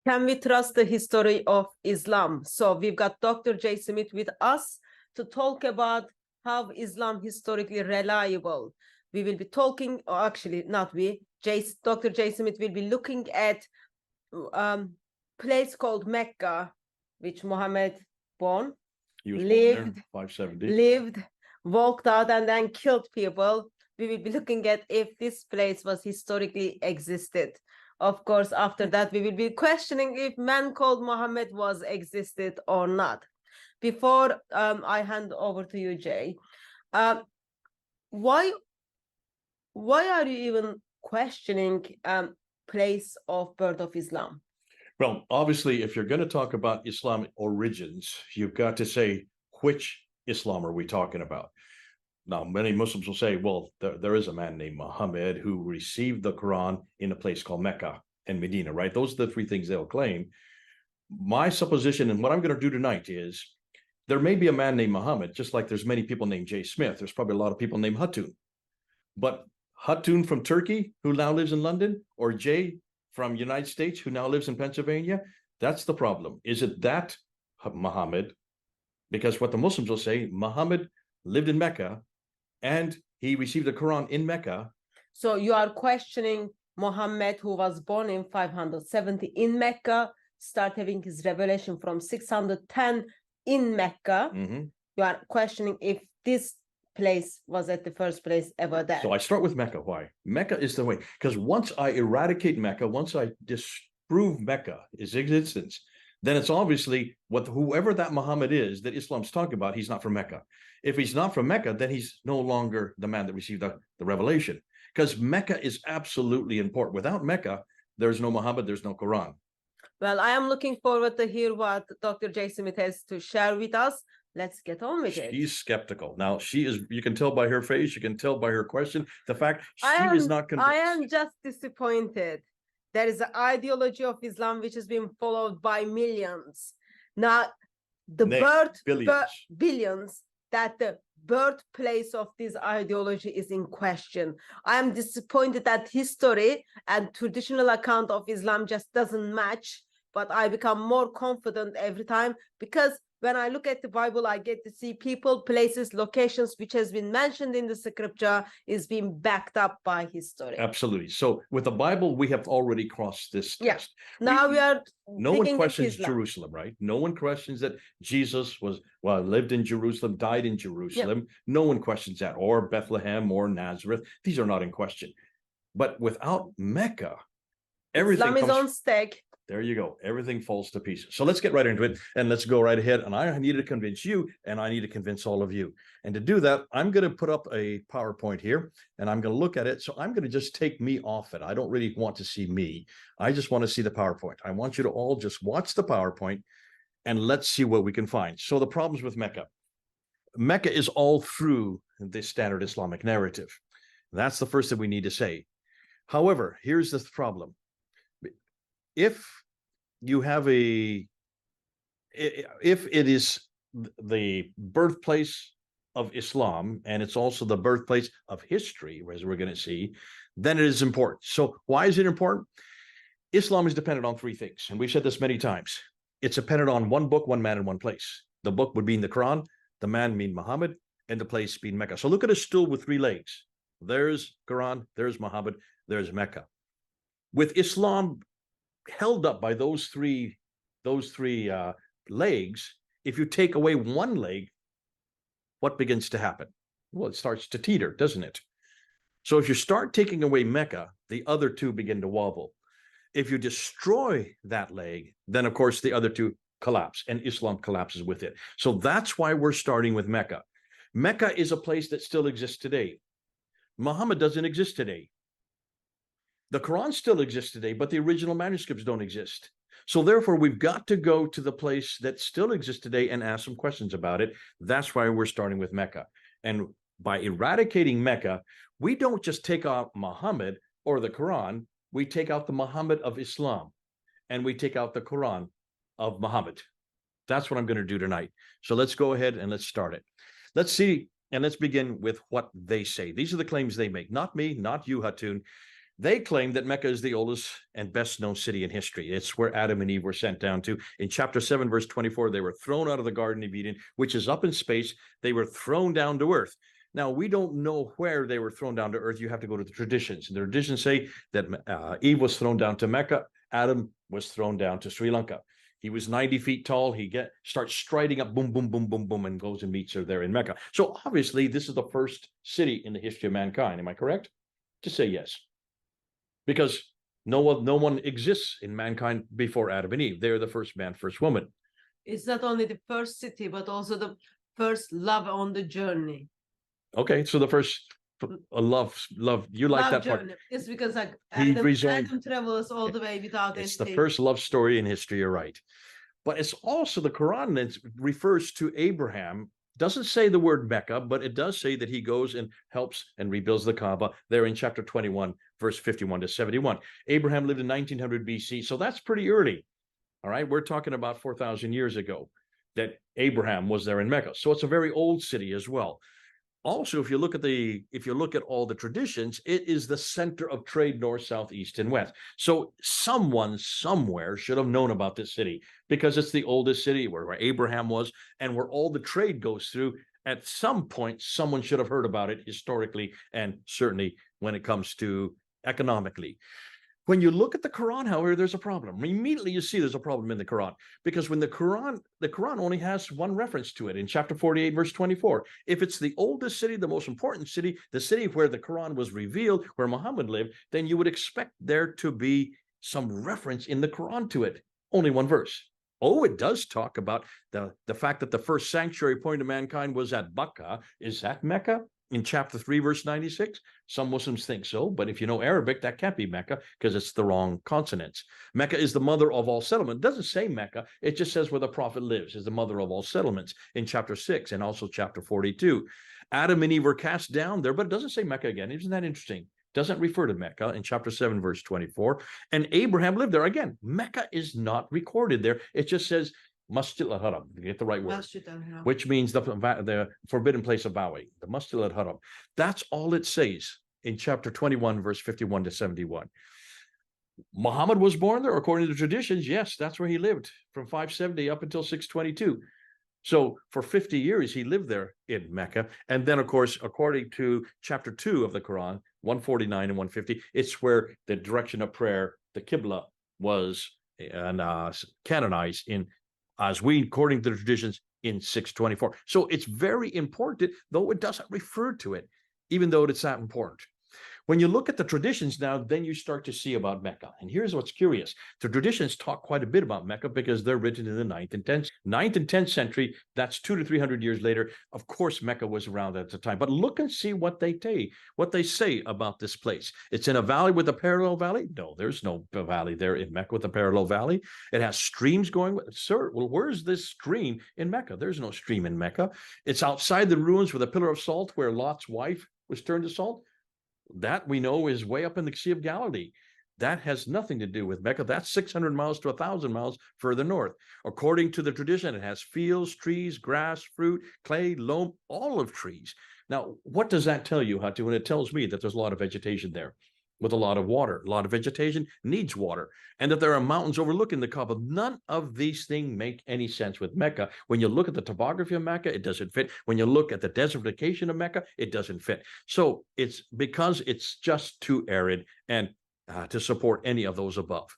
Can we trust the history of Islam? So we've got Dr. J. Smith with us to talk about how Islam historically reliable. We will be talking, or actually not we, Dr. J. Smith will be looking at place called Mecca, which Muhammad born, He was lived, born there, 570. lived, walked out, and then killed people. We will be looking at if this place was historically existed. Of course, after that, we will be questioning if man called Muhammad was existed or not. Before I hand over to you, Jay, why are you even questioning place of birth of Islam? Well, obviously, if you're going to talk about Islamic origins, you've got to say, which Islam are we talking about? Now, many Muslims will say, well, there is a man named Muhammad who received the Quran in a place called Mecca and Medina, right? Those are the three things they'll claim. My supposition, and what I'm going to do tonight is, there may be a man named Muhammad, just like there's many people named J. Smith. There's probably a lot of people named Hatun. But Hatun from Turkey, who now lives in London, or Jay from United States, who now lives in Pennsylvania, that's the problem. Is it that Muhammad? Because what the Muslims will say, Muhammad lived in Mecca, and he received the Quran in Mecca. So you are questioning Muhammad, who was born in 570 in Mecca, start having his revelation from 610 in Mecca. Mm-hmm. You are questioning if this place was at the first place ever there. So I start with Mecca. Why? Mecca is the way. Because once I eradicate Mecca, once I disprove Mecca, its existence, then it's obviously whoever that Muhammad is that Islam's talking about, he's not from Mecca. If he's not from Mecca, then he's no longer the man that received the revelation. Because Mecca is absolutely important. Without Mecca, there's no Muhammad, there's no Quran. Well, I am looking forward to hear what Dr. J. Smith has to share with us. Let's get on with it. She's skeptical. Now, she is, you can tell by her face, you can tell by her question, the fact she is not convinced. I am just disappointed. There is an ideology of Islam which has been followed by millions. Now, billions, that the birthplace of this ideology is in question. I am disappointed that history and traditional account of Islam just doesn't match, but I become more confident every time, because when I look at the Bible, I get to see people, places, locations, which has been mentioned in the scripture is being backed up by history. Absolutely. So with the Bible, we have already crossed this test. Now we are. No one questions Jerusalem, right? No one questions that Jesus lived in Jerusalem, died in Jerusalem. No one questions that, or Bethlehem or Nazareth. These are not in question. But without Mecca, everything Islam is on stake. There you go. Everything falls to pieces. So let's get right into it, and let's go right ahead. And I need to convince you, and I need to convince all of you. And to do that, I'm going to put up a PowerPoint here, and I'm going to look at it. So I'm going to just take me off it. I don't really want to see me. I just want to see the PowerPoint. I want you to all just watch the PowerPoint, and let's see what we can find. So the problems with Mecca. Mecca is all through the standard Islamic narrative. That's the first thing we need to say. However, here's the problem. If you have if it is the birthplace of Islam, and it's also the birthplace of history, as we're going to see, then it is important. So why is it important? Islam is dependent on three things, and we've said this many times. It's dependent on one book, one man, and one place. The book would be in the Quran, the man being Muhammad, and the place being Mecca. So look at a stool with three legs. There's Quran, there's Muhammad, there's Mecca. With Islam held up by those three legs, if you take away one leg, what begins to happen? Well, it starts to teeter, doesn't it? So if you start taking away Mecca, the other two begin to wobble. If you destroy that leg, then of course the other two collapse, and Islam collapses with it. So that's why we're starting with Mecca. Mecca is a place that still exists today. Muhammad doesn't exist today. The Quran still exists today, but the original manuscripts don't exist. So therefore, we've got to go to the place that still exists today and ask some questions about it. That's why we're starting with Mecca. And by eradicating Mecca, we don't just take out Muhammad or the Quran, we take out the Muhammad of Islam, and we take out the Quran of Muhammad. That's what I'm going to do tonight. So let's go ahead and let's start it. Let's see, and let's begin with what they say. These are the claims they make. Not me, not you, Hatun. They claim that Mecca is the oldest and best known city in history. It's where Adam and Eve were sent down to. In chapter 7, verse 24, they were thrown out of the Garden of Eden, which is up in space. They were thrown down to earth. Now, we don't know where they were thrown down to earth. You have to go to the traditions. And the traditions say that Eve was thrown down to Mecca. Adam was thrown down to Sri Lanka. He was 90 feet tall. He starts striding up, boom, boom, boom, boom, boom, and goes and meets her there in Mecca. So obviously, this is the first city in the history of mankind. Am I correct? Just say yes. Because no one exists in mankind before Adam and Eve. They're the first man, first woman. It's not only the first city, but also the first love on the journey. Okay, so the first love, you like that journey. part. It's because like He Adam travels all the way without It's anything. the first love story in history, you're right. But it's also the Quran that refers to Abraham. Doesn't say the word Mecca, but it does say that he goes and helps and rebuilds the Kaaba there in chapter 21, verse 51 to 71. Abraham lived in 1900 BC, so that's pretty early. All right, we're talking about 4,000 years ago that Abraham was there in Mecca. So it's a very old city as well. Also, if you look at all the traditions, it is the center of trade north, south, east, and west. So someone somewhere should have known about this city because it's the oldest city where Abraham was and where all the trade goes through. At some point, someone should have heard about it historically and certainly when it comes to economically. When you look at the Quran, however, there's a problem. Immediately you see there's a problem in the Quran because when the Quran only has one reference to it in chapter 48, verse 24. If it's the oldest city, the most important city, the city where the Quran was revealed, where Muhammad lived, then you would expect there to be some reference in the Quran to it. Only one verse. Oh, it does talk about the fact that the first sanctuary point of mankind was at Mecca. Is that Mecca? In chapter 3, verse 96, some Muslims think so, but if you know Arabic, that can't be Mecca because it's the wrong consonants. Mecca is the mother of all settlement. It doesn't say Mecca. It just says where the prophet lives is the mother of all settlements in chapter 6 and also chapter 42. Adam and Eve were cast down there, but it doesn't say Mecca again. Isn't that interesting? Doesn't refer to Mecca in chapter 7, verse 24. And Abraham lived there. Again, Mecca is not recorded there. It just says Masjid al-Haram, get the right word, which means the forbidden place of bowing, the Masjid al-Haram. That's all it says in chapter 21, verse 51 to 71. Muhammad was born there, according to the traditions. Yes, that's where he lived from 570 up until 622. So for 50 years, he lived there in Mecca. And then, of course, according to chapter 2 of the Quran, 149 and 150, it's where the direction of prayer, the Qibla, was canonized in according to the traditions, in 624. So it's very important, though it doesn't refer to it, even though it's that important. When you look at the traditions now, then you start to see about Mecca. And here's what's curious. The traditions talk quite a bit about Mecca because they're written in the 9th and 10th century. That's 200 to 300 years later. Of course, Mecca was around at the time. But look and see what they say about this place. It's in a valley with a parallel valley. No, there's no valley there in Mecca with a parallel valley. It has streams going. Sir, well, where's this stream in Mecca? There's no stream in Mecca. It's outside the ruins with a pillar of salt where Lot's wife was turned to salt. That we know is way up in the Sea of Galilee. That has nothing to do with Mecca. That's 600 miles to 1,000 miles further north. According to the tradition, it has fields, trees, grass, fruit, clay, loam, olive trees. Now, what does that tell you, Hatu? And it tells me that there's a lot of vegetation there with a lot of water. A lot of vegetation needs water. And that there are mountains overlooking the Kaaba. None of these things make any sense with Mecca. When you look at the topography of Mecca, it doesn't fit. When you look at the desertification of Mecca, it doesn't fit. So it's because it's just too arid and to support any of those above.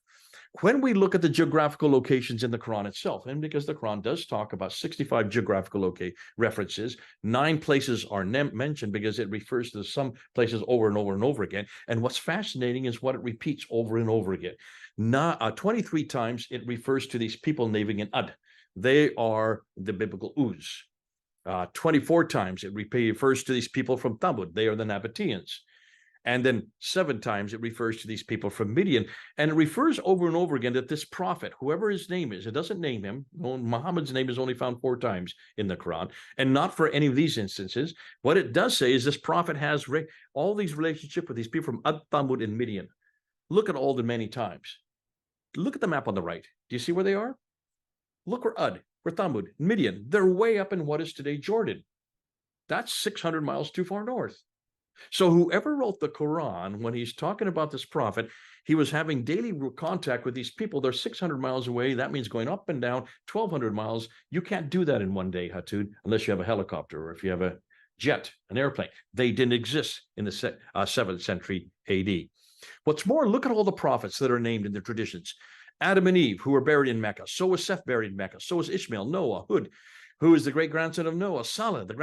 When we look at the geographical locations in the Quran itself, and because the Quran does talk about 65 geographical references, 9 places are mentioned because it refers to some places over and over and over again. And what's fascinating is what it repeats over and over again. 23 times it refers to these people living in Ad. They are the biblical Uz. 24 times it refers to these people from Thamud. They are the Nabateans. And then 7 times it refers to these people from Midian. And it refers over and over again that this prophet, whoever his name is, it doesn't name him. Muhammad's name is only found 4 times in the Quran, and not for any of these instances. What it does say is this prophet has all these relationships with these people from Ad, Thamud, and Midian. Look at all the many times. Look at the map on the right. Do you see where they are? Look where Ad, where Thamud, Midian. They're way up in what is today Jordan. That's 600 miles too far north. So whoever wrote the Quran, when he's talking about this prophet, he was having daily contact with these people. They're 600 miles away. That means going up and down 1,200 miles. You can't do that in one day, Hatud, unless you have a helicopter or if you have a jet, an airplane. They didn't exist in the 7th century AD. What's more, look at all the prophets that are named in the traditions. Adam and Eve, who were buried in Mecca. So was Seth buried in Mecca. So was Ishmael, Noah, Hud, who is the great-grandson of Noah, Salah, the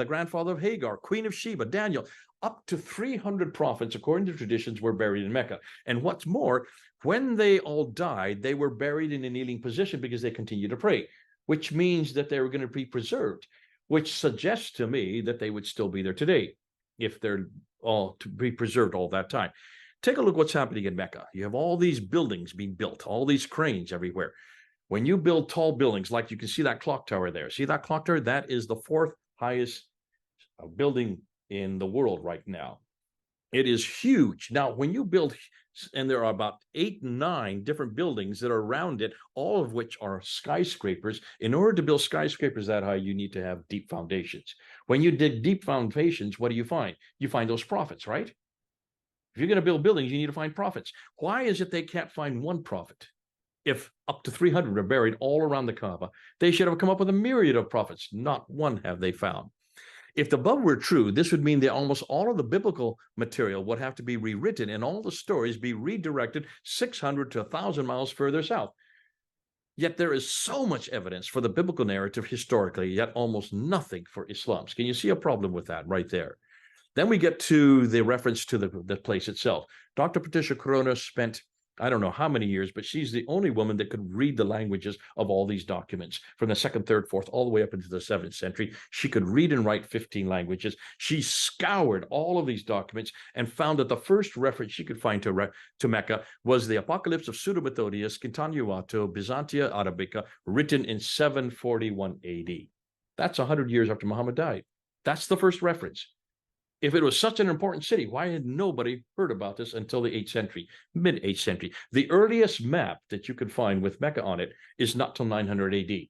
grandfather of Hagar, Queen of Sheba, Daniel. Up to 300 prophets, according to traditions, were buried in Mecca. And what's more, when they all died, they were buried in a kneeling position because they continued to pray, which means that they were going to be preserved, which suggests to me that they would still be there today if they're all to be preserved all that time. Take a look what's happening in Mecca. You have all these buildings being built, all these cranes everywhere. When you build tall buildings, like you can see that clock tower there. See that clock tower? That is the 4th highest building in the world right now. It is huge. Now, when you build, and there are about 8, 9 different buildings that are around it, all of which are skyscrapers. In order to build skyscrapers that high, you need to have deep foundations. When you dig deep foundations, what do you find? You find those prophets, right? If you're going to build buildings, you need to find prophets. Why is it they can't find one prophet? If up to 300 are buried all around the Kaaba, they should have come up with a myriad of prophets. Not one have they found. If the above were true, this would mean that almost all of the biblical material would have to be rewritten and all the stories be redirected 600 to 1,000 miles further south. Yet there is so much evidence for the biblical narrative historically, yet almost nothing for Islam's. Can you see a problem with that right there? Then we get to the reference to the place itself. Dr. Patricia Corona spent, I don't know how many years, but she's the only woman that could read the languages of all these documents from the 2nd, 3rd, 4th, all the way up into the 7th century. She could read and write 15 languages. She scoured all of these documents and found that the first reference she could find to Mecca was the Apocalypse of Pseudo-Methodius Continuato Byzantia Arabica, written in 741 AD. That's 100 years after Muhammad died. That's the first reference. If it was such an important city, why had nobody heard about this until the 8th century, mid-8th century? The earliest map that you could find with Mecca on it is not till 900 AD.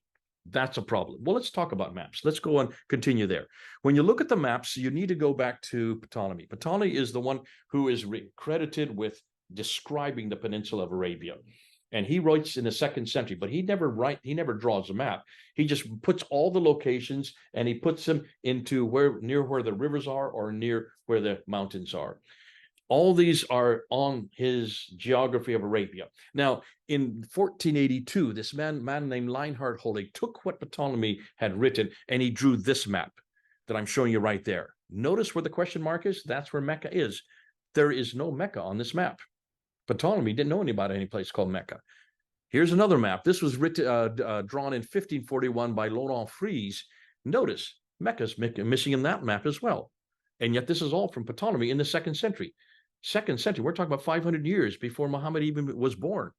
That's a problem. Well, let's talk about maps. Let's go and continue there. When you look at the maps, you need to go back to Ptolemy. Ptolemy is the one who is credited with describing the peninsula of Arabia. And he writes in the 2nd century, but he never draws a map. He just puts all the locations and he puts them into near where the rivers are or near where the mountains are. All these are on his geography of Arabia. Now, in 1482, this man named Leinhard Holig took what Ptolemy had written and he drew this map that I'm showing you right there. Notice where the question mark is? That's where Mecca is. There is no Mecca on this map. Ptolemy didn't know about any place called Mecca. Here's another map. This was drawn in 1541 by Laurent Fries. Notice Mecca's missing in that map as well. And yet this is all from Ptolemy in the 2nd century. 2nd century, we're talking about 500 years before Muhammad even was born.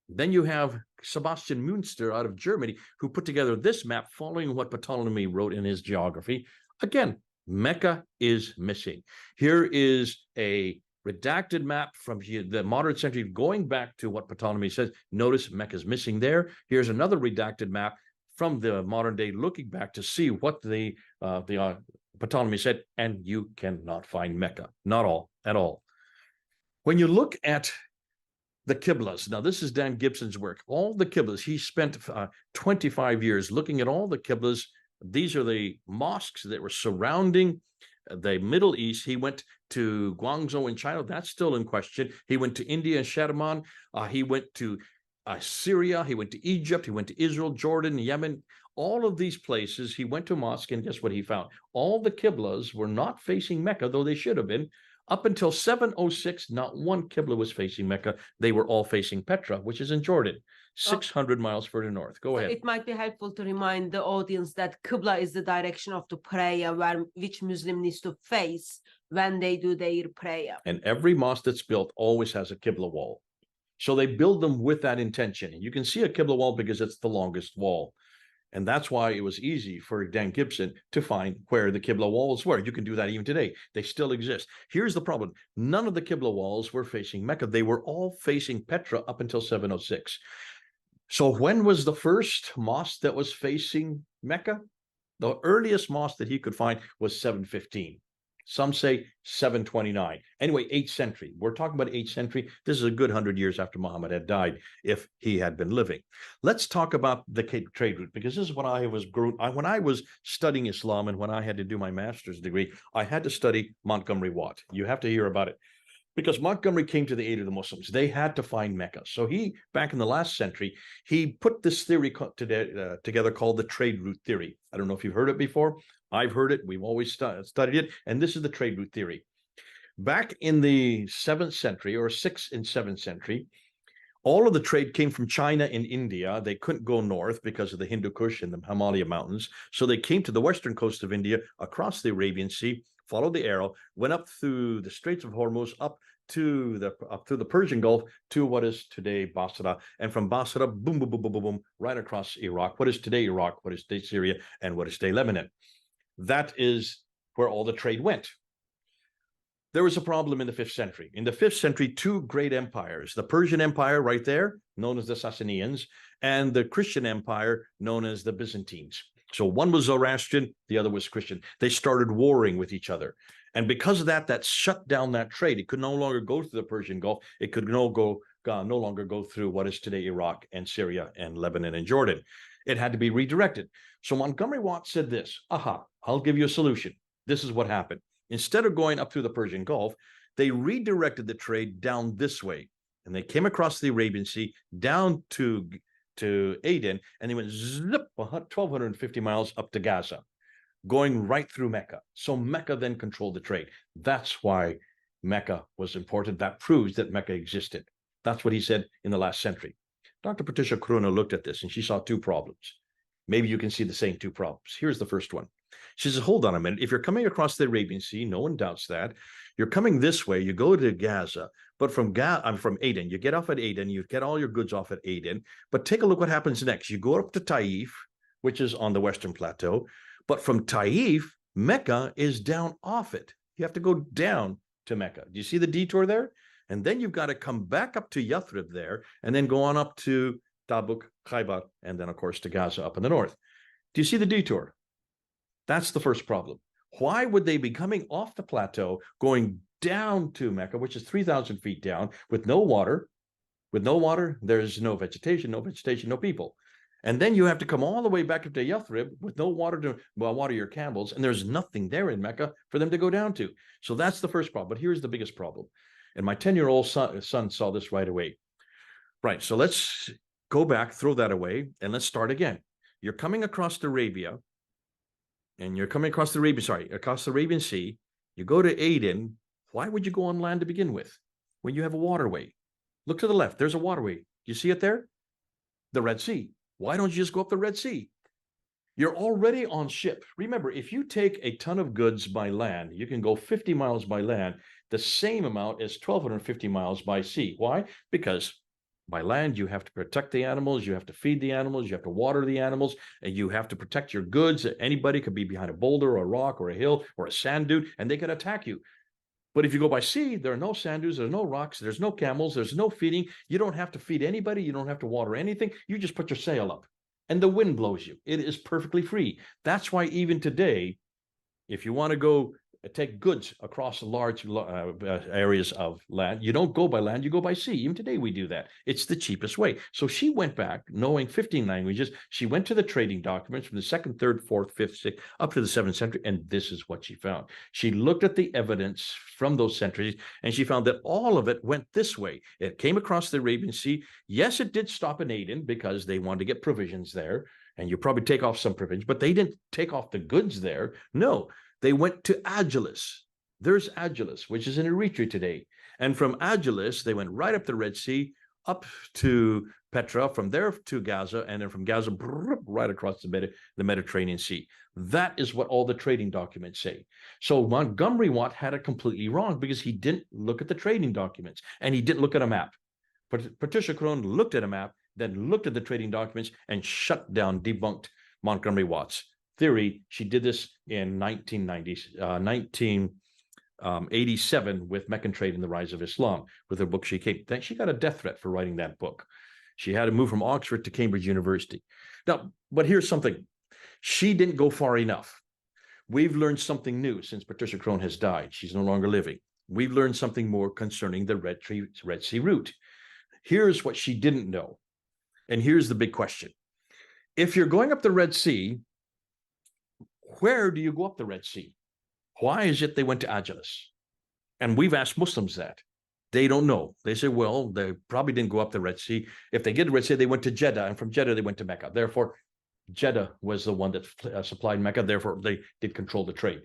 Then you have Sebastian Münster out of Germany, who put together this map following what Ptolemy wrote in his geography. Again, Mecca is missing. Here is a redacted map from the modern century going back to what Ptolemy says. Notice Mecca is missing there. Here's another redacted map from the modern day looking back to see what the Ptolemy said, and you cannot find Mecca. Not all, at all. When you look at the Qiblas, now this is Dan Gibson's work, all the Qiblas, he spent 25 years looking at all the Qiblas. These are the mosques that were surrounding the Middle East. He went to Guangzhou in China. That's still in question. He went to India and Shadman. He went to Syria. He went to Egypt. He went to Israel, Jordan, Yemen. All of these places, he went to a mosque, and guess what he found? All the Qiblas were not facing Mecca, though they should have been. Up until 706, not one Qibla was facing Mecca. They were all facing Petra, which is in Jordan, 600 miles further north. Go ahead. It might be helpful to remind the audience that Qibla is the direction of the prayer which Muslim needs to face when they do their prayer. And every mosque that's built always has a Qibla wall. So they build them with that intention. And you can see a Qibla wall because it's the longest wall. And that's why it was easy for Dan Gibson to find where the Qibla walls were. You can do that even today. They still exist. Here's the problem. None of the Qibla walls were facing Mecca. They were all facing Petra up until 706. So when was the first mosque that was facing Mecca? The earliest mosque that he could find was 715. Some say 729. Anyway, 8th century. We're talking about 8th century. This is a good 100 years after Muhammad had died, if he had been living. Let's talk about the trade route, because this is when when I was studying Islam and when I had to do my master's degree, I had to study Montgomery Watt. You have to hear about it. Because Montgomery came to the aid of the Muslims. They had to find Mecca. So he, back in the last century, he put this theory together called the trade route theory. I don't know if you've heard it before. I've heard it. We've always studied it. And this is the trade route theory. Back in the 7th century, or 6th and 7th century, all of the trade came from China and India. They couldn't go north because of the Hindu Kush and the Himalaya Mountains. So they came to the western coast of India, across the Arabian Sea, followed the arrow, went up through the Straits of Hormuz, up through the Persian Gulf to what is today Basra, and from Basra, boom, boom, boom, boom, boom, boom, right across Iraq. What is today Iraq? What is today Syria? And what is today Lebanon? That is where all the trade went. There was a problem in the 5th century. In the 5th century, two great empires, the Persian Empire right there, known as the Sassanians, and the Christian Empire, known as the Byzantines. So one was Zoroastrian, the other was Christian. They started warring with each other. And because of that, that shut down that trade. It could no longer go through the Persian Gulf. It could no longer go through what is today Iraq and Syria and Lebanon and Jordan. It had to be redirected. So Montgomery Watt said this, aha, I'll give you a solution. This is what happened. Instead of going up through the Persian Gulf, they redirected the trade down this way. And they came across the Arabian Sea down to Aden, and they went zip 1,250 miles up to Gaza, going right through Mecca. So Mecca then controlled the trade. That's why Mecca was important. That proves that Mecca existed. That's what he said in the last century. Dr. Patricia Corona looked at this and she saw two problems. Maybe you can see the same two problems. Here's the first one. She says, hold on a minute. If you're coming across the Arabian Sea, no one doubts that. You're coming this way, you go to Gaza, but from Aden, you get off at Aden, you get all your goods off at Aden, but take a look what happens next. You go up to Taif, which is on the Western Plateau, but from Taif, Mecca is down off it. You have to go down to Mecca. Do you see the detour there? And then you've got to come back up to Yathrib there, and then go on up to Tabuk, Khaybar, and then, of course, to Gaza up in the north. Do you see the detour? That's the first problem. Why would they be coming off the plateau, going down to Mecca, which is 3,000 feet down, with no water? With no water, there's no vegetation, no people. And then you have to come all the way back up to Yathrib with no water to water your camels, and there's nothing there in Mecca for them to go down to. So that's the first problem. But here's the biggest problem. And my 10-year-old son saw this right away. Right, so let's go back, throw that away, and let's start again. You're coming across Arabia, and you're coming across the Arabian Sea. You go to Aden. Why would you go on land to begin with when you have a waterway? Look to the left. There's a waterway. You see it there? The Red Sea. Why don't you just go up the Red Sea? You're already on ship. Remember, if you take a ton of goods by land, you can go 50 miles by land, the same amount as 1,250 miles by sea. Why? Because by land, you have to protect the animals, you have to feed the animals, you have to water the animals, and you have to protect your goods. Anybody could be behind a boulder or a rock or a hill or a sand dune, and they could attack you. But if you go by sea, there are no sand dunes, there's no rocks, there's no camels, there's no feeding. You don't have to feed anybody, you don't have to water anything. You just put your sail up, and the wind blows you. It is perfectly free. That's why even today, if you want to go take goods across large areas of land, you don't go by land, you go by sea. Even today we do that. It's the cheapest way. So she went back, knowing 15 languages. She went to the trading documents from the 2nd, 3rd, 4th, 5th, 6th, up to the 7th century, and this is what she found. She looked at the evidence from those centuries, and she found that all of it went this way. It came across the Arabian Sea. Yes, it did stop in Aden because they wanted to get provisions there, and you probably take off some provisions, but they didn't take off the goods there. No. They went to Agilis. There's Agilis, which is in Eritrea today. And from Agilis, they went right up the Red Sea, up to Petra, from there to Gaza, and then from Gaza, right across the Mediterranean Sea. That is what all the trading documents say. So Montgomery Watt had it completely wrong because he didn't look at the trading documents, and he didn't look at a map. But Patricia Crone looked at a map, then looked at the trading documents, and shut down, debunked Montgomery Watt's theory. She did this in 1987 with Meccan Trade and the Rise of Islam. With her book, she got a death threat for writing that book. She had to move from Oxford to Cambridge University. Now, but here's something. She didn't go far enough. We've learned something new since Patricia Crone has died. She's no longer living. We've learned something more concerning the Red Sea route. Here's what she didn't know. And here's the big question. If you're going up the Red Sea, where do you go up the Red Sea? Why is it they went to Ajalus? And we've asked Muslims that. They don't know. They say, well, they probably didn't go up the Red Sea. If they get the Red Sea, they went to Jeddah, and from Jeddah, they went to Mecca. Therefore, Jeddah was the one that supplied Mecca. Therefore, they did control the trade.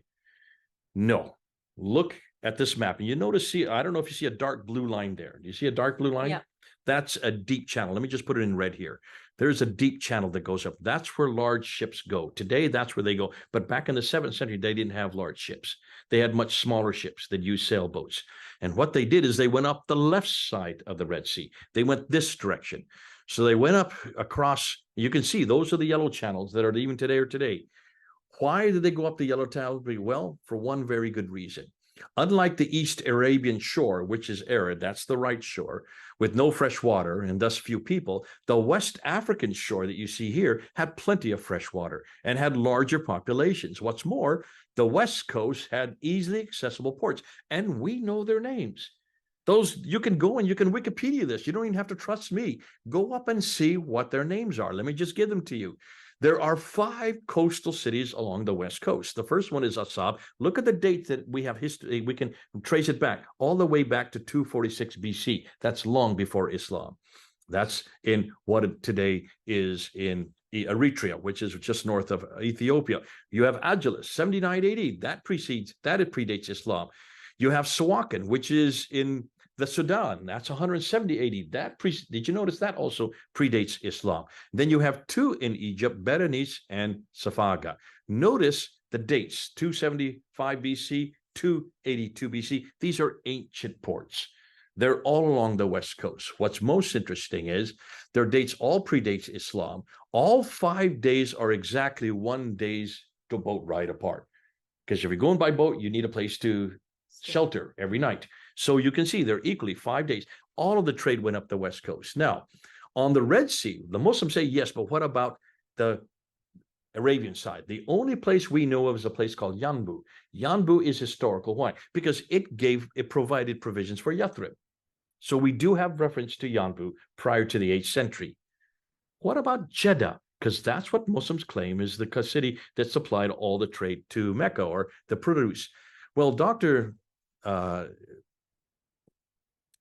No. Look at this map. And you notice, I don't know if you see a dark blue line there. Do you see a dark blue line? Yeah. That's a deep channel. Let me just put it in red here. There's a deep channel that goes up. That's where large ships go. Today, that's where they go. But back in the 7th century, they didn't have large ships. They had much smaller ships that used sailboats. And what they did is they went up the left side of the Red Sea. They went this direction. So they went up across. You can see those are the yellow channels that are even today or today. Why did they go up the yellow channel? Well, for one very good reason. Unlike the East Arabian shore, which is arid, that's the right shore, with no fresh water and thus few people, the West African shore that you see here had plenty of fresh water and had larger populations. What's more, the West Coast had easily accessible ports, and we know their names. Those, you can go and you can Wikipedia this. You don't even have to trust me. Go up and see what their names are. Let me just give them to you. There are 5 coastal cities along the West Coast. The first one is Asab. Look at the date that we have history. We can trace it back all the way back to 246 BC. That's long before Islam. That's in what today is in Eritrea, which is just north of Ethiopia. You have Ajalus, 79 AD. That predates Islam. You have Sawakin, which is in the Sudan, that's 170 AD. Did you notice that also predates Islam? Then you have 2 in Egypt, Berenice and Safaga. Notice the dates, 275 BC, 282 BC. These are ancient ports. They're all along the West Coast. What's most interesting is their dates all predates Islam. All 5 days are exactly 1 day's boat ride apart. Because if you're going by boat, you need a place to shelter every night. So you can see they're equally 5 days. All of the trade went up the West Coast. Now, on the Red Sea, the Muslims say yes, but what about the Arabian side? The only place we know of is a place called Yanbu. Yanbu is historical. Why? Because it provided provisions for Yathrib. So we do have reference to Yanbu prior to the 8th century. What about Jeddah? Because that's what Muslims claim is the city that supplied all the trade to Mecca, or the produce. Well, Dr.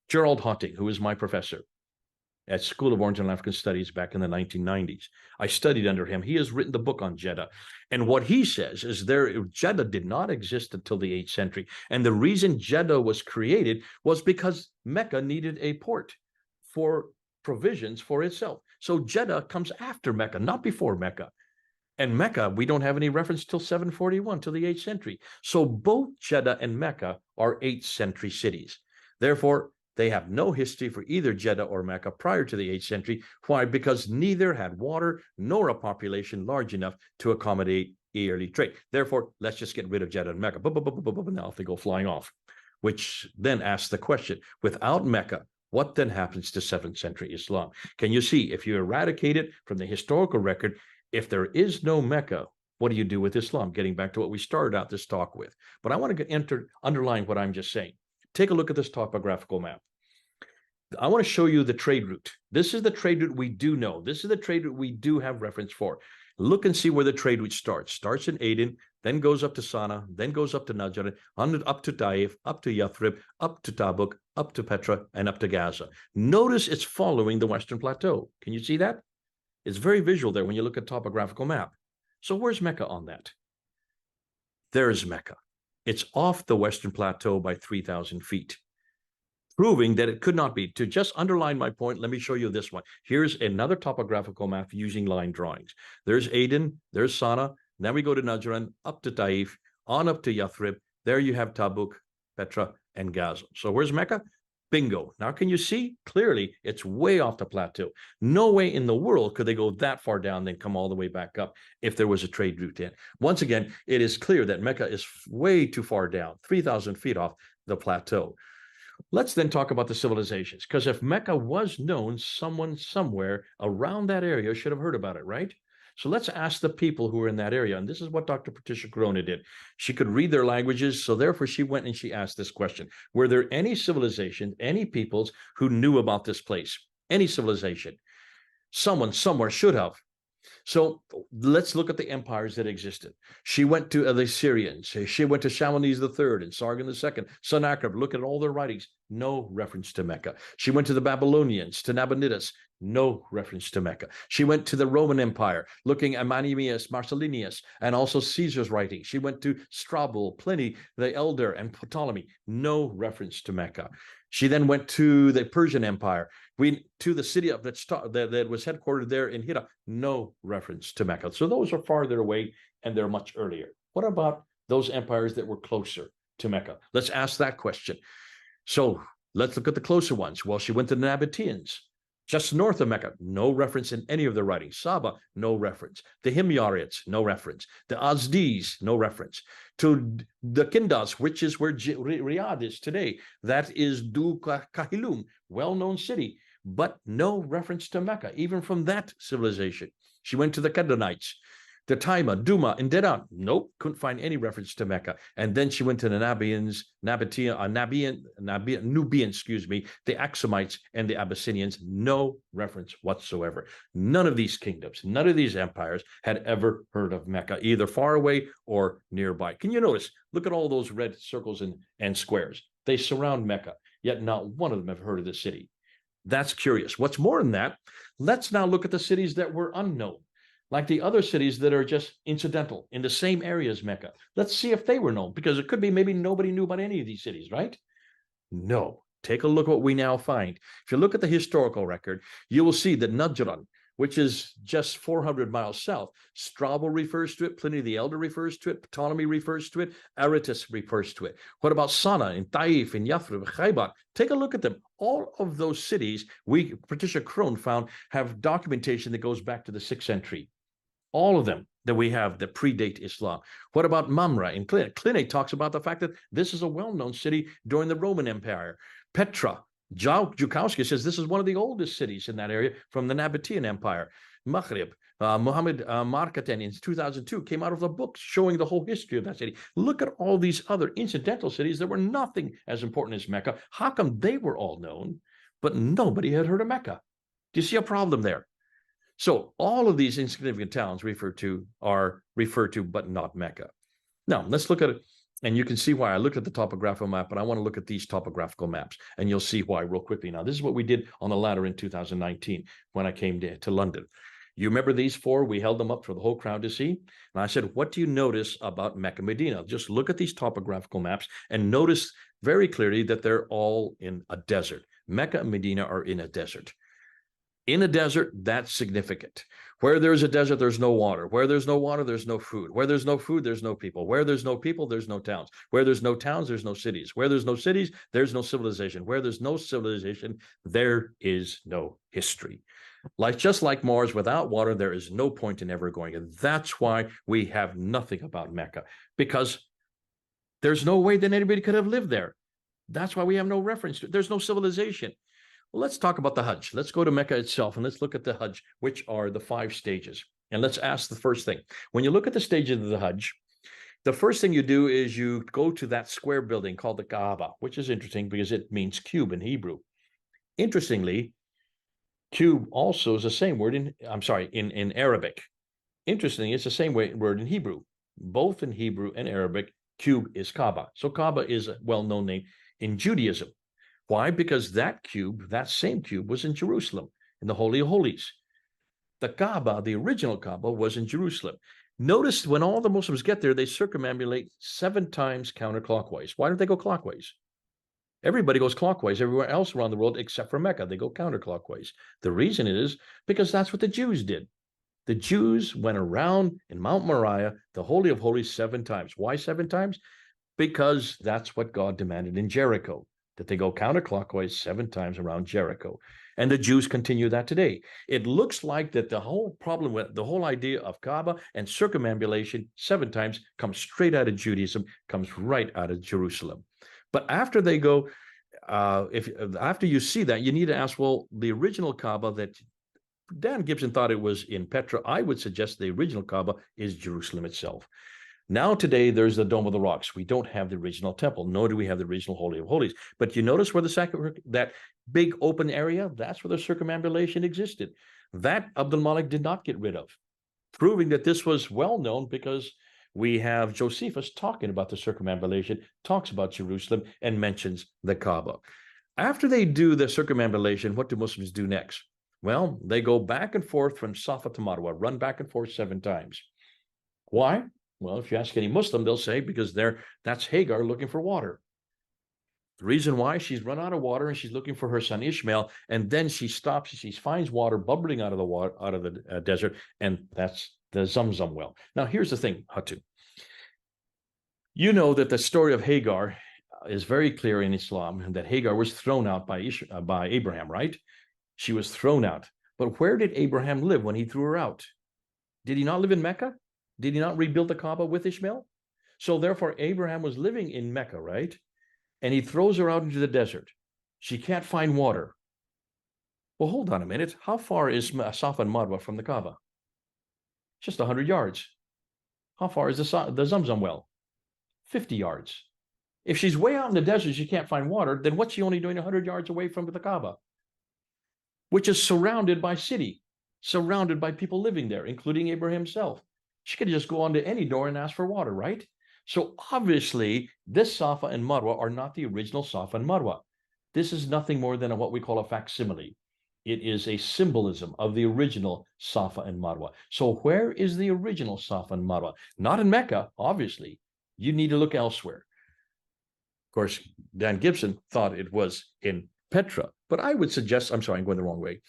Gerald Hotting, who is my professor at School of Oriental and African Studies back in the 1990s. I studied under him. He has written the book on Jeddah. And what he says is Jeddah did not exist until the 8th century. And the reason Jeddah was created was because Mecca needed a port for provisions for itself. So Jeddah comes after Mecca, not before Mecca. And Mecca, we don't have any reference till 741, till the 8th century. So both Jeddah and Mecca are 8th century cities. Therefore, they have no history for either Jeddah or Mecca prior to the 8th century. Why? Because neither had water nor a population large enough to accommodate yearly trade. Therefore, let's just get rid of Jeddah and Mecca. Now off they go flying off, which then asks the question, without Mecca, what then happens to 7th century Islam? Can you see, if you eradicate it from the historical record, if there is no Mecca, what do you do with Islam? Getting back to what we started out this talk with. But I want to underline what I'm just saying. Take a look at this topographical map. I want to show you the trade route. This is the trade route we do know. This is the trade route we do have reference for. Look and see where the trade route starts. Starts in Aden, then goes up to Sana'a, then goes up to Najran, up to Taif, up to Yathrib, up to Tabuk, up to Petra, and up to Gaza. Notice it's following the Western Plateau. Can you see that? It's very visual there when you look at topographical map. So where's Mecca on that? There's Mecca. It's off the Western Plateau by 3,000 feet, proving that it could not be. To just underline my point, let me show you this one. Here's another topographical map using line drawings. There's Aden, there's Sana'a, then we go to Najran, up to Taif, on up to Yathrib. There you have Tabuk, Petra, and Gaza. So where's Mecca? Bingo. Now, can you see? Clearly, it's way off the plateau. No way in the world could they go that far down, then come all the way back up if there was a trade route in. Once again, it is clear that Mecca is way too far down, 3,000 feet off the plateau. Let's then talk about the civilizations, because if Mecca was known, someone somewhere around that area should have heard about it, right? So let's ask the people who were in that area. And this is what Dr. Patricia Corona did. She could read their languages. So therefore, she went and she asked this question. Were there any civilizations, any peoples who knew about this place? Any civilization? Someone somewhere should have. So let's look at the empires that existed. She went to the Syrians. She went to Shalmaneser III and Sargon II, Sennacherib. Look at all their writings. No reference to Mecca. She went to the Babylonians, to Nabonidus. No reference to Mecca. She went to the Roman Empire, looking at Manius, Marcellinus, and also Caesar's writings. She went to Strabo, Pliny the Elder, and Ptolemy. No reference to Mecca. She then went to the Persian Empire, to the city that was headquartered there in Hira. No reference to Mecca. So those are farther away and they're much earlier. What about those empires that were closer to Mecca? Let's ask that question. So let's look at the closer ones. Well, she went to the Nabateans, just north of Mecca. No reference in any of their writings. Saba, no reference. The Himyarites, no reference. The Azdis, no reference. To the Kindas, which is where Riyadh is today. That is Du Kahilum, well-known city, but no reference to Mecca, even from that civilization. She went to the Kedonites, the Taima, Duma, and Dedan. Nope, couldn't find any reference to Mecca. And then she went to the Nubians, the Axumites, and the Abyssinians. No reference whatsoever. None of these kingdoms, none of these empires had ever heard of Mecca, either far away or nearby. Can you notice? Look at all those red circles and squares. They surround Mecca, yet not one of them have heard of the city. That's curious. What's more than that, let's now look at the cities that were unknown, like the other cities that are just incidental in the same area as Mecca. Let's see if they were known, because it could be maybe nobody knew about any of these cities, right? No. Take a look at what we now find. If you look at the historical record, you will see that Najran, which is just 400 miles south, Strabo refers to it, Pliny the Elder refers to it, Ptolemy refers to it, Aratus refers to it. What about Sana and Taif and Yathrib, Khaybar? Take a look at them. All of those cities, Patricia Crone found, have documentation that goes back to the 6th century. All of them that we have that predate Islam. What about Mamre in Clinic? Clinic talks about the fact that this is a well-known city during the Roman Empire. Petra, Zukowski says this is one of the oldest cities in that area from the Nabatean Empire. Maghrib, Muhammad Markaten in 2002 came out of a book showing the whole history of that city. Look at all these other incidental cities that were nothing as important as Mecca. How come they were all known, but nobody had heard of Mecca? Do you see a problem there? So all of these insignificant towns are referred to, but not Mecca. Now, let's look at it. And you can see why I looked at the topographical map, but I want to look at these topographical maps, and you'll see why real quickly. Now, this is what we did on the ladder in 2019 when I came to London. You remember these four? We held them up for the whole crowd to see. And I said, what do you notice about Mecca, Medina? Just look at these topographical maps and notice very clearly that they're all in a desert. Mecca and Medina are in a desert. In a desert, that's significant. Where there's a desert, there's no water. Where there's no water, there's no food. Where there's no food, there's no people. Where there's no people, there's no towns. Where there's no towns, there's no cities. Where there's no cities, there's no civilization. Where there's no civilization, there is no history. Just like Mars, without water, there is no point in ever going. And that's why we have nothing about Mecca, because there's no way that anybody could have lived there. That's why we have no reference to it. There's no civilization. Well, let's talk about the Hajj. Let's go to Mecca itself and let's look at the Hajj, which are the 5 stages. And let's ask the first thing. When you look at the stages of the Hajj, the first thing you do is you go to that square building called the Kaaba, which is interesting because it means cube in Hebrew. Interestingly, cube also is the same word in Arabic. Interestingly, it's the same word in Hebrew. Both in Hebrew and Arabic, cube is Kaaba. So Kaaba is a well-known name in Judaism. Why? Because that same cube was in Jerusalem, in the Holy of Holies. The Kaaba, the original Kaaba, was in Jerusalem. Notice when all the Muslims get there, they circumambulate 7 times counterclockwise. Why don't they go clockwise? Everybody goes clockwise everywhere else around the world except for Mecca. They go counterclockwise. The reason is because that's what the Jews did. The Jews went around in Mount Moriah, the Holy of Holies, 7 times. Why 7 times? Because that's what God demanded in Jericho, that they go counterclockwise 7 times around Jericho. And the Jews continue that today. It looks like that the whole problem with the whole idea of Kaaba and circumambulation 7 times comes straight out of Judaism, comes right out of Jerusalem. But after they go, after you see that, you need to ask, well, the original Kaaba that Dan Gibson thought it was in Petra. I would suggest the original Kaaba is Jerusalem itself. Now today there's the Dome of the Rocks. We don't have the original temple, nor do we have the original Holy of Holies. But you notice where that big open area, that's where the circumambulation existed. That Abdul Malik did not get rid of, proving that this was well known because we have Josephus talking about the circumambulation, talks about Jerusalem, and mentions the Kaaba. After they do the circumambulation, what do Muslims do next? Well, they go back and forth from Safa to Marwa, run back and forth 7 times. Why? Well, if you ask any Muslim, they'll say because that's Hagar looking for water. The reason why, she's run out of water and she's looking for her son Ishmael, and then she stops, she finds water bubbling out of the desert, and that's the Zamzam well. Now, here's the thing, Hatu. You know that the story of Hagar is very clear in Islam, that Hagar was thrown out by Abraham, right? She was thrown out. But where did Abraham live when he threw her out? Did he not live in Mecca? Did he not rebuild the Kaaba with Ishmael? So therefore, Abraham was living in Mecca, right? And he throws her out into the desert. She can't find water. Well, hold on a minute. How far is Safa and Marwa from the Kaaba? Just 100 yards. How far is the Zamzam well? 50 yards. If she's way out in the desert, she can't find water, then what's she only doing 100 yards away from the Kaaba? Which is surrounded by city, surrounded by people living there, including Abraham himself. She could just go onto any door and ask for water, right? So obviously, this Safa and Marwa are not the original Safa and Marwa. This is nothing more than what we call a facsimile. It is a symbolism of the original Safa and Marwa. So where is the original Safa and Marwa? Not in Mecca, obviously. You need to look elsewhere. Of course, Dan Gibson thought it was in Petra, but I would suggest, I'm sorry, I'm going the wrong way.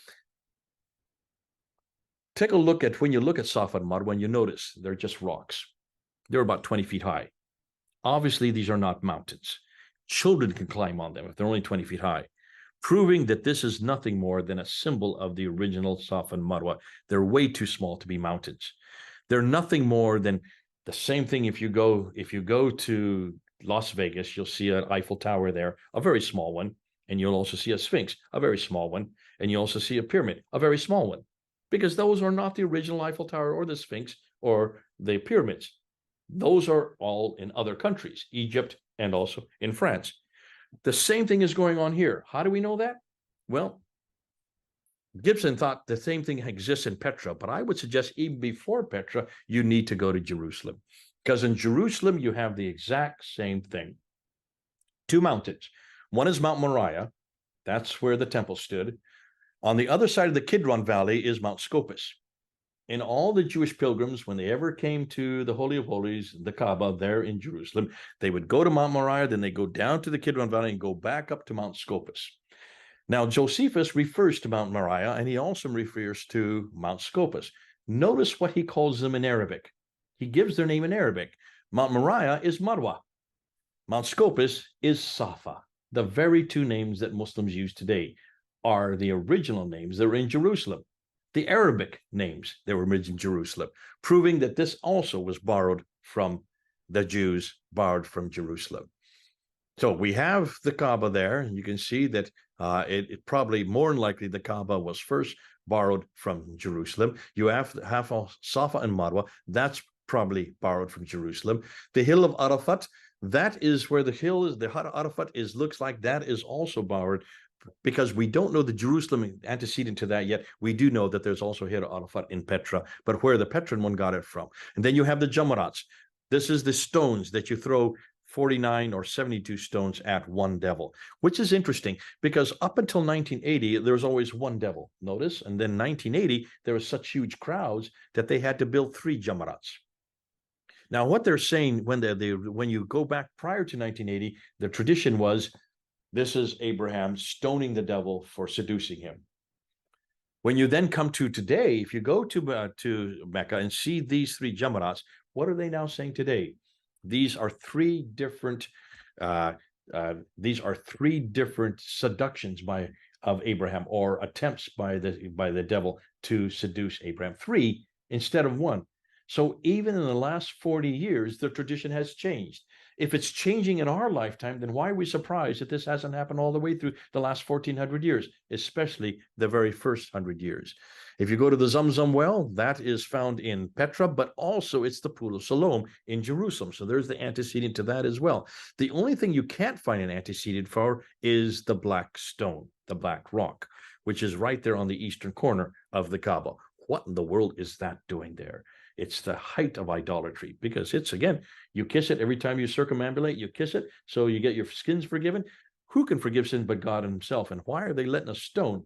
Take a look at, when you look at Safa and Marwa, you notice they're just rocks. They're about 20 feet high. Obviously, these are not mountains. Children can climb on them if they're only 20 feet high, proving that this is nothing more than a symbol of the original Safa and Marwa. They're way too small to be mountains. They're nothing more than the same thing. If you go to Las Vegas, you'll see an Eiffel Tower there, a very small one, and you'll also see a Sphinx, a very small one, and you also see a pyramid, a very small one, because those are not the original Eiffel Tower or the Sphinx or the pyramids. Those are all in other countries, Egypt and also in France. The same thing is going on here. How do we know that? Well, Gibson thought the same thing exists in Petra, but I would suggest even before Petra, you need to go to Jerusalem. Because in Jerusalem, you have the exact same thing. 2 mountains. One is Mount Moriah. That's where the temple stood. On the other side of the Kidron Valley is Mount Scopus. And all the Jewish pilgrims, when they ever came to the Holy of Holies, the Kaaba there in Jerusalem, they would go to Mount Moriah, then they go down to the Kidron Valley and go back up to Mount Scopus. Now, Josephus refers to Mount Moriah, and he also refers to Mount Scopus. Notice what he calls them in Arabic. He gives their name in Arabic. Mount Moriah is Marwa. Mount Scopus is Safa. The very 2 names that Muslims use today are the original names that were in Jerusalem. The Arabic names that were in Jerusalem, proving that this also was borrowed from the Jews, borrowed from Jerusalem. So we have the Kaaba there, and you can see that it probably more than likely the Kaaba was first borrowed from Jerusalem. You have Safa and Marwa, that's probably borrowed from Jerusalem. The hill of Arafat, that is where the hill is, the Arafat is, looks like that is also borrowed, because we don't know the Jerusalem antecedent to that yet. We do know that there's also Hira Arafat in Petra, but where the Petran one got it from. And then you have the Jamarats. This is the stones that you throw 49 or 72 stones at one devil, which is interesting because up until 1980, there was always one devil, notice. And then 1980, there were such huge crowds that they had to build 3 Jamarats. Now, what they're saying when you go back prior to 1980, the tradition was, this is Abraham stoning the devil for seducing him. When you then come to today, if you go to Mecca and see these 3 Jamarats, what are they now saying today? These are 3 different seductions of Abraham, or attempts by the devil to seduce Abraham. 3 instead of 1. So even in the last 40 years, the tradition has changed. If it's changing in our lifetime, then why are we surprised that this hasn't happened all the way through the last 1400 years, especially the very first 100 years? If you go to the Zamzam well, that is found in Petra, but also it's the Pool of Siloam in Jerusalem. So there's the antecedent to that as well. The only thing you can't find an antecedent for is the black stone, the black rock, which is right there on the eastern corner of the Kaaba. What in the world is that doing there? It's the height of idolatry, because it's, again, you kiss it every time you circumambulate, you kiss it, so you get your sins forgiven. Who can forgive sin but God himself? And why are they letting a stone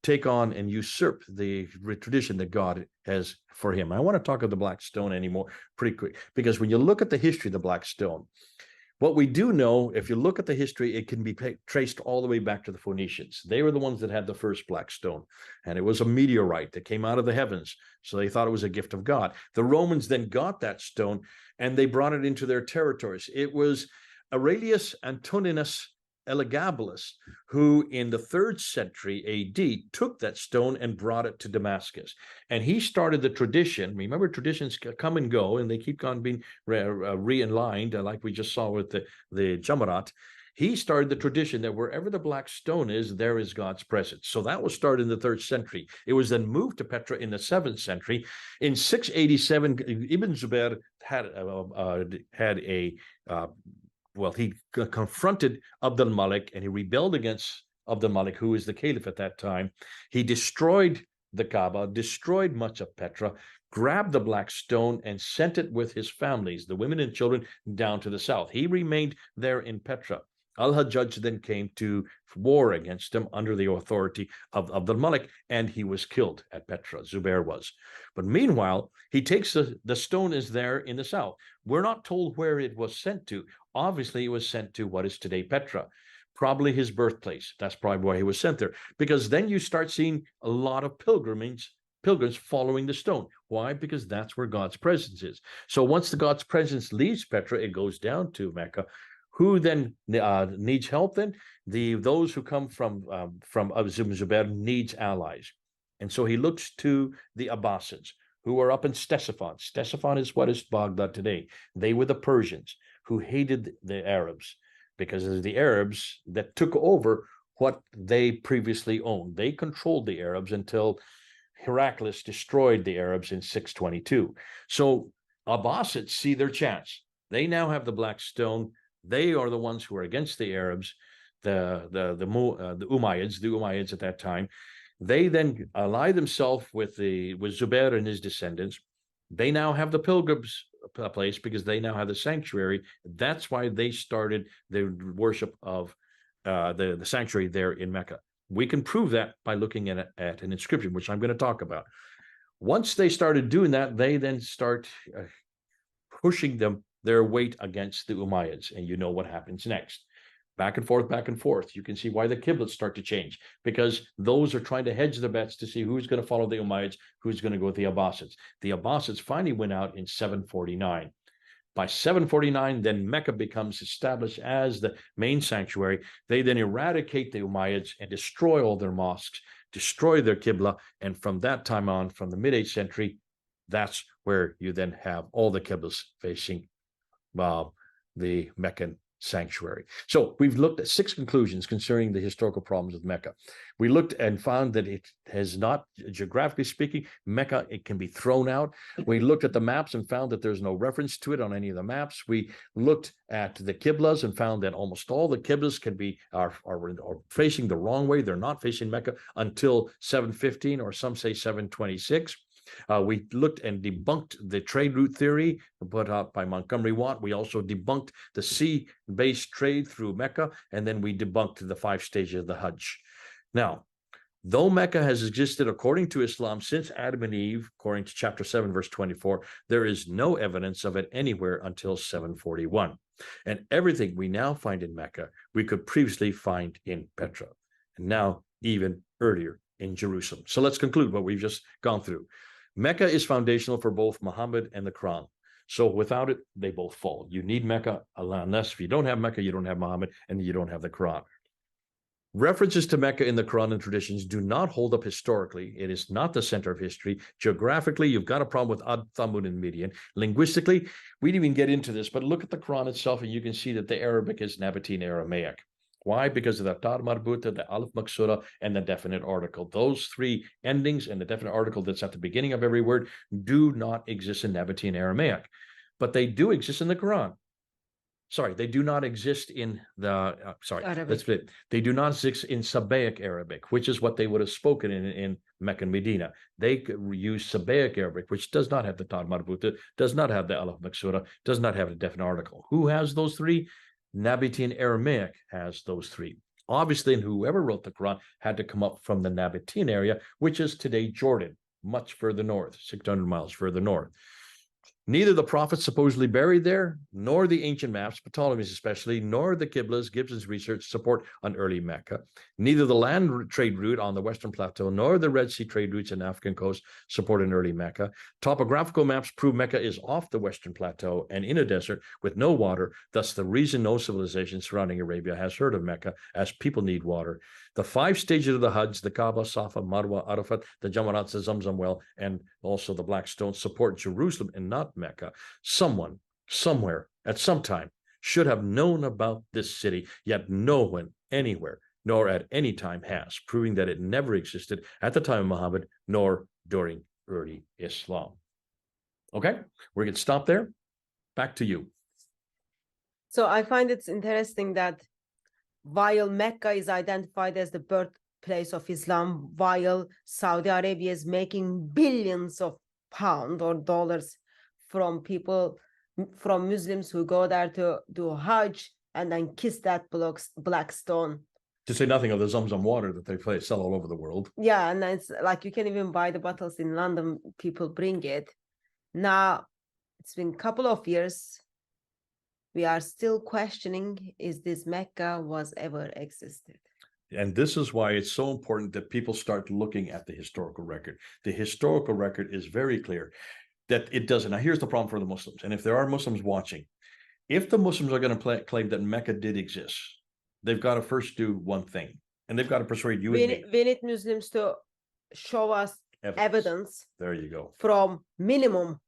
take on and usurp the tradition that God has for him? I want to talk of the black stone anymore pretty quick, because when you look at the history of the black stone, what we do know, if you look at the history, it can be traced all the way back to the Phoenicians. They were the ones that had the first black stone, and it was a meteorite that came out of the heavens. So they thought it was a gift of God. The Romans then got that stone and they brought it into their territories. It was Aurelius Antoninus Elagabalus, who in the 3rd century AD took that stone and brought it to Damascus. And he started the tradition. Remember, traditions come and go, and they keep on being re-aligned, like we just saw with the Jamarat. He started the tradition that wherever the black stone is, there is God's presence. So that was started in the 3rd century. It was then moved to Petra in the 7th century. In 687, Ibn Zubair he confronted Abd al-Malik, and he rebelled against Abd al-Malik, who was the caliph at that time. He destroyed the Kaaba, destroyed much of Petra, grabbed the black stone and sent it with his families, the women and children, down to the south. He remained there in Petra. Al-Hajjaj then came to war against him under the authority of Abd al-Malik, and he was killed at Petra. Zubair was. But meanwhile, he takes the stone is there in the south. We're not told where it was sent to. Obviously, it was sent to what is today Petra, probably his birthplace. That's probably why he was sent there, because then you start seeing a lot of pilgrims following the stone. Why? Because that's where God's presence is. So once the God's presence leaves Petra, it goes down to Mecca. Who then needs help then? Those who come from Zubair needs allies. And so he looks to the Abbasids, who are up in Ctesiphon. Ctesiphon is what is Baghdad today. They were the Persians who hated the Arabs, because it was the Arabs that took over what they previously owned. They controlled the Arabs until Heraclius destroyed the Arabs in 622. So Abbasids see their chance. They now have the black stone. They are the ones who are against the Arabs, the Umayyads at that time. They then ally themselves with Zubair and his descendants. They now have the pilgrims place because they now have the sanctuary. That's why they started the worship of the sanctuary there in Mecca. We can prove that by looking at an inscription, which I'm going to talk about. Once they started doing that, they then start pushing their weight against the Umayyads, and you know what happens next. Back and forth, back and forth. You can see why the Qiblets start to change, because those are trying to hedge their bets to see who's going to follow the Umayyads, who's going to go with the Abbasids. The Abbasids finally went out in 749. By 749, then Mecca becomes established as the main sanctuary. They then eradicate the Umayyads and destroy all their mosques, destroy their Qibla, and from that time on, from the mid-8th century, that's where you then have all the Qiblas facing the Meccan sanctuary. So we've looked at 6 conclusions concerning the historical problems of Mecca. We looked and found that it has not, geographically speaking, Mecca, it can be thrown out. We looked at the maps and found that there's no reference to it on any of the maps. We looked at the Qiblas and found that almost all the Qiblas can be are facing the wrong way. They're not facing Mecca until 715, or some say 726. We looked and debunked the trade route theory put out by Montgomery Watt. We also debunked the sea-based trade through Mecca, and then we debunked the 5 stages of the Hajj. Now, though Mecca has existed according to Islam since Adam and Eve, according to chapter 7, verse 24, there is no evidence of it anywhere until 741. And everything we now find in Mecca, we could previously find in Petra, and now even earlier in Jerusalem. So let's conclude what we've just gone through. Mecca is foundational for both Muhammad and the Quran. So without it, they both fall. You need Mecca, unless if you don't have Mecca, you don't have Muhammad, and you don't have the Quran. References to Mecca in the Quran and traditions do not hold up historically. It is not the center of history. Geographically, you've got a problem with Ad, Thamud, and Midian. Linguistically, we didn't even get into this, but look at the Quran itself, and you can see that the Arabic is Nabatean Aramaic. Why? Because of the tar marbuta, the alif maksura, and the definite article. Those three endings and the definite article that's at the beginning of every word do not exist in Nabatean Aramaic, but they do exist in the Quran. Sorry, they do not exist in the, Arabic. they do not exist in Sabaic Arabic, which is what they would have spoken in Mecca and Medina. They use Sabaic Arabic, which does not have the Tad Marbuta, does not have the Alaf Maksura, does not have a definite article. Who has those three? Nabatean Aramaic has those three. Obviously, and whoever wrote the Quran had to come up from the Nabatean area, which is today Jordan, much further north, 600 miles further north. Neither the prophets supposedly buried there, nor the ancient maps, Ptolemy's especially, nor the Qiblas, Gibson's research support on early Mecca. Neither the land trade route on the Western Plateau, nor the Red Sea trade routes in African coast support an early Mecca. Topographical maps prove Mecca is off the Western Plateau and in a desert with no water, thus the reason no civilization surrounding Arabia has heard of Mecca, as people need water. The 5 stages of the Hajj, the Kaaba, Safa, Marwa, Arafat, the Jamarat, the Zamzam well, and also the Black Stone support Jerusalem and not Mecca. Someone, somewhere, at some time, should have known about this city, yet no one, anywhere, nor at any time has, proving that it never existed at the time of Muhammad, nor during early Islam. Okay, we're going to stop there. Back to you. So I find it's interesting that while Mecca is identified as the birthplace of Islam, while Saudi Arabia is making billions of pounds or dollars from people, from Muslims who go there to do Hajj and then kiss that black stone. To say nothing of the Zamzam water that they sell all over the world. Yeah, and it's like you can even buy the bottles in London. People bring it. Now, it's been a couple of years. We are still questioning, is this Mecca was ever existed? And this is why it's so important that people start looking at the historical record. The historical record is very clear that it doesn't. Now, here's the problem for the Muslims. And if there are Muslims watching, if the Muslims are going to claim that Mecca did exist, they've got to first do one thing. And they've got to persuade you and me. We need Muslims to show us evidence. There you go. From minimum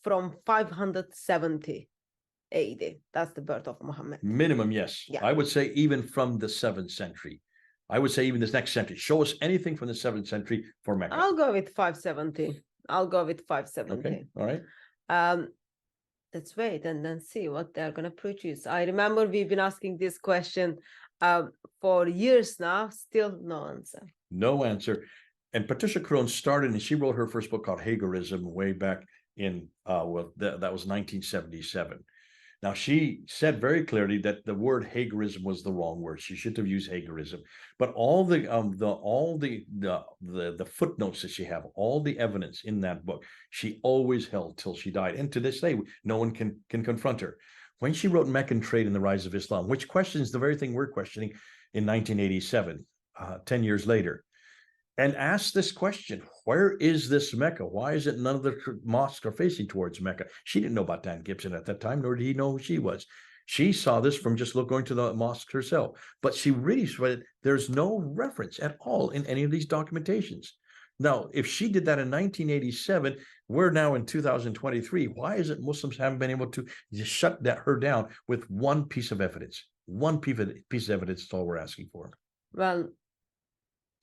from 570 AD. That's the birth of Muhammad. Minimum, yes. Yeah. I would say even from the 7th century. I would say even this next century. Show us anything from the 7th century for Mecca. I'll go with 570. I'll go with 570. Okay, all right. Let's wait and then see what they're going to produce. I remember we've been asking this question for years now, still no answer. No answer. And Patricia Crone started, and she wrote her first book called Hagerism way back in, that was 1977. Now, she said very clearly that the word Hagerism was the wrong word. She should have used Hagerism. But all the footnotes that she have, all the evidence in that book, she always held till she died. And to this day, no one can confront her. When she wrote Meccan Trade and the Rise of Islam, which questions the very thing we're questioning in 1987, 10 years later, and asked this question, where is this Mecca? Why is it none of the mosques are facing towards Mecca? She didn't know about Dan Gibson at that time, nor did he know who she was. She saw this from just going to the mosque herself. But she really said there's no reference at all in any of these documentations. Now, if she did that in 1987, we're now in 2023. Why is it Muslims haven't been able to just shut her down with one piece of evidence? One piece of evidence is all we're asking for. Well,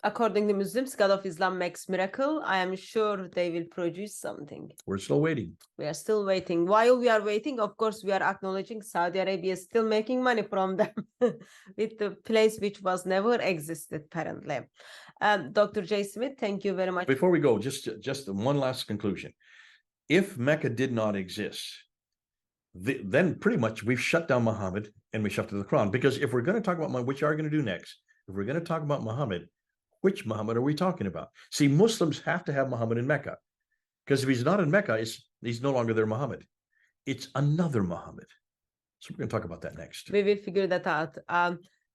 according to Muslims, God of Islam makes miracle. I am sure they will produce something. We're still waiting. We are still waiting. While we are waiting, of course, we are acknowledging Saudi Arabia is still making money from them with the place which was never existed, apparently. Dr. J. Smith, thank you very much. Before we go, just one last conclusion. If Mecca did not exist, then pretty much we've shut down Muhammad and we shut down the Quran. Because if we're going to talk about Muhammad, which are going to do next, if we're going to talk about Muhammad, which Muhammad are we talking about? See, Muslims have to have Muhammad in Mecca, because if he's not in Mecca, he's no longer their Muhammad. It's another Muhammad. So we're going to talk about that next. We will figure that out.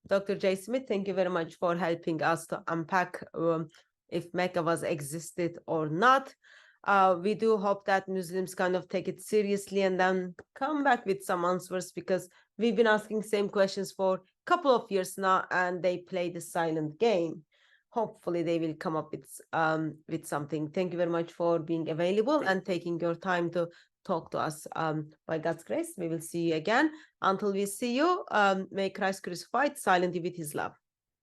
Dr. J. Smith, thank you very much for helping us to unpack if Mecca was existed or not. We do hope that Muslims kind of take it seriously and then come back with some answers, because we've been asking same questions for a couple of years now and they play the silent game. Hopefully they will come up with something. Thank you very much for being available and taking your time to talk to us. By God's grace, we will see you again. Until we see you, may Christ crucified silently with his love.